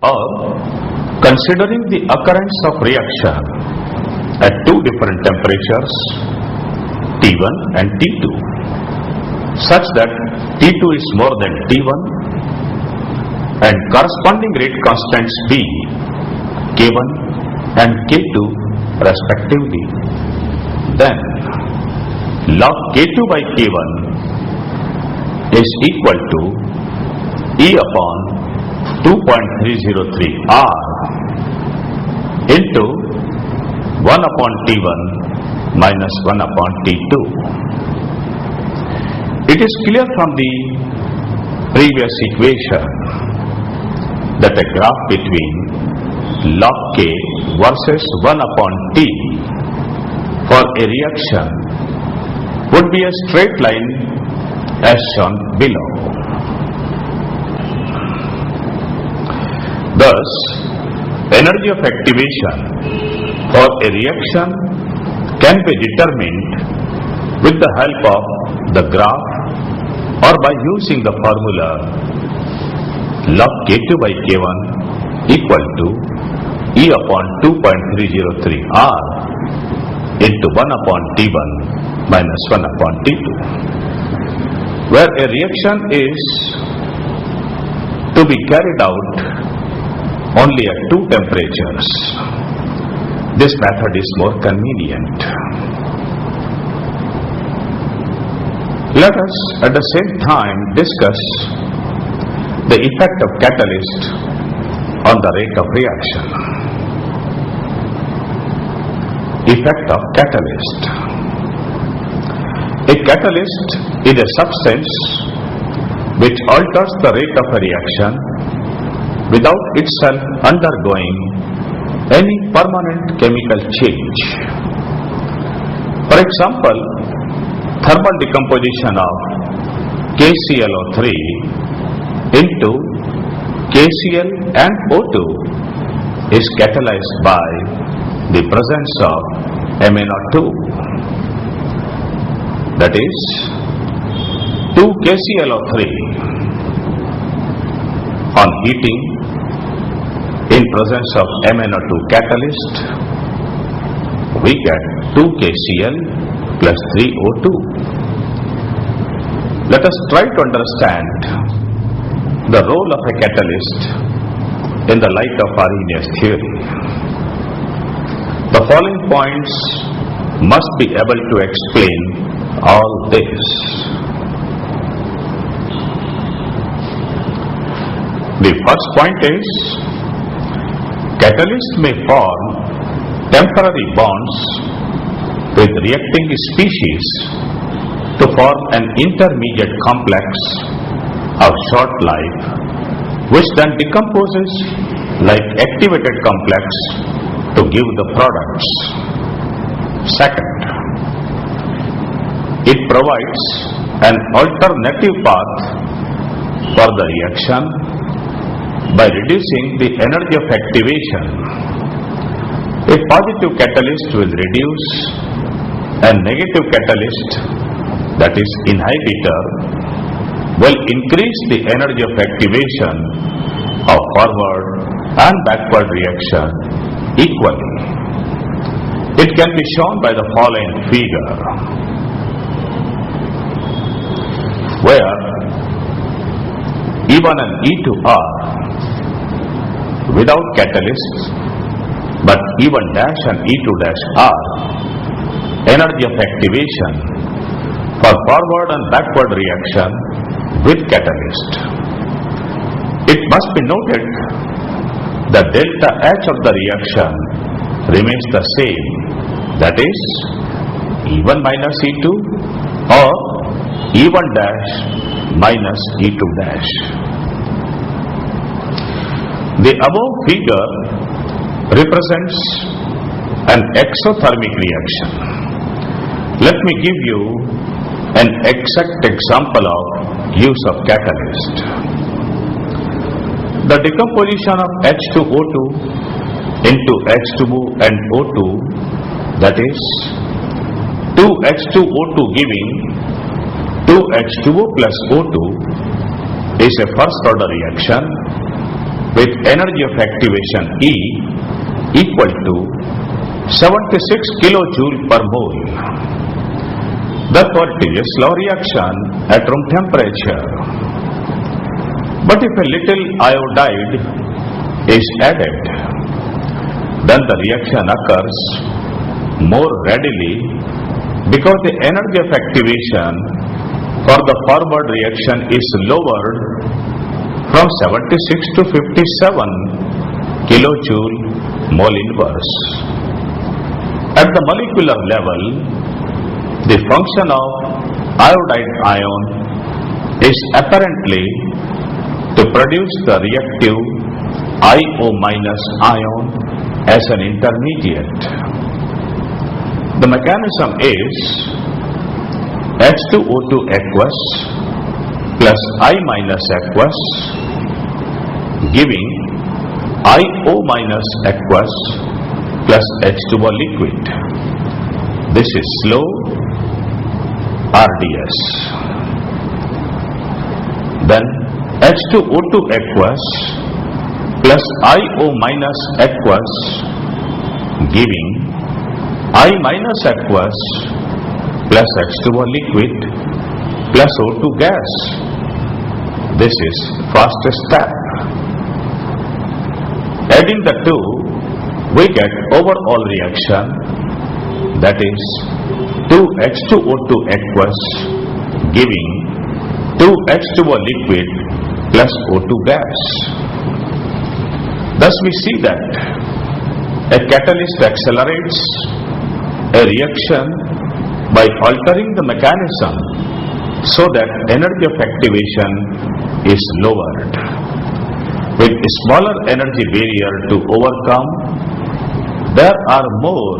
or considering the occurrence of reaction at two different temperatures T1 and T2 such that T2 is more than T1 and corresponding rate constants be K1 and K2 respectively, then log K2 by K1 is equal to E upon 2.303 R into 1 upon T1 minus 1 upon T2. It is clear from the previous equation that a graph between log K versus 1 upon T for a reaction would be a straight line as shown below. Thus, energy of activation for a reaction can be determined with the help of the graph or by using the formula log K2 by K1 equal to E upon 2.303 R into 1 upon T1 minus 1 upon T2, where a reaction is to be carried out only at two temperatures. This method is more convenient. Let us at the same time discuss the effect of catalyst on the rate of reaction. Effect of catalyst. A catalyst is a substance which alters the rate of a reaction without itself undergoing any permanent chemical change. For example, thermal decomposition of KClO3 into KCl and O2 is catalyzed by the presence of MnO2. That is, 2 KClO3 on heating in presence of MnO2 catalyst, we get 2 KCl plus 3 O2. Let us try to understand the role of a catalyst in the light of Arrhenius theory. The following points must be able to explain all this. The first point is, catalyst may form temporary bonds with reacting species to form an intermediate complex of short life, which then decomposes like activated complex to give the products. Second, it provides an alternative path for the reaction by reducing the energy of activation. A positive catalyst will reduce, and negative catalyst, that is inhibitor, will increase the energy of activation of forward and backward reaction equally. It can be shown by the following figure, where E1 and E2 are without catalysts, but E1 dash and E2 dash are energy of activation for forward and backward reaction with catalyst. It must be noted that delta H of the reaction remains the same, that is E1 minus E2 or E1 dash minus E2 dash. The above figure represents an exothermic reaction. Let me give you an exact example of use of catalyst. The decomposition of H2O2 into H2O and O2, that is 2H2O2 giving 2H2O plus O2, is a first order reaction with energy of activation E equal to 76 kilojoule per mole. Therefore, it is a slow reaction at room temperature. But if a little iodide is added, then the reaction occurs more readily because the energy of activation for the forward reaction is lowered from 76 to 57 kilojoule mole inverse. At the molecular level, the function of iodide ion is apparently to produce the reactive IO- ion as an intermediate. The mechanism is H2O2 aqueous plus I- aqueous giving IO- aqueous plus H2O liquid. This is slow RDS. Then H2O2 aqueous plus IO- aqueous giving I- aqueous plus H2O liquid plus O2 gas. This is fastest step. Adding the two, we get overall reaction, that is 2H2O2 aqueous giving 2H2O liquid plus O2 gas. Thus we see that a catalyst accelerates a reaction by altering the mechanism so that energy of activation is lowered. With a smaller energy barrier to overcome, there are more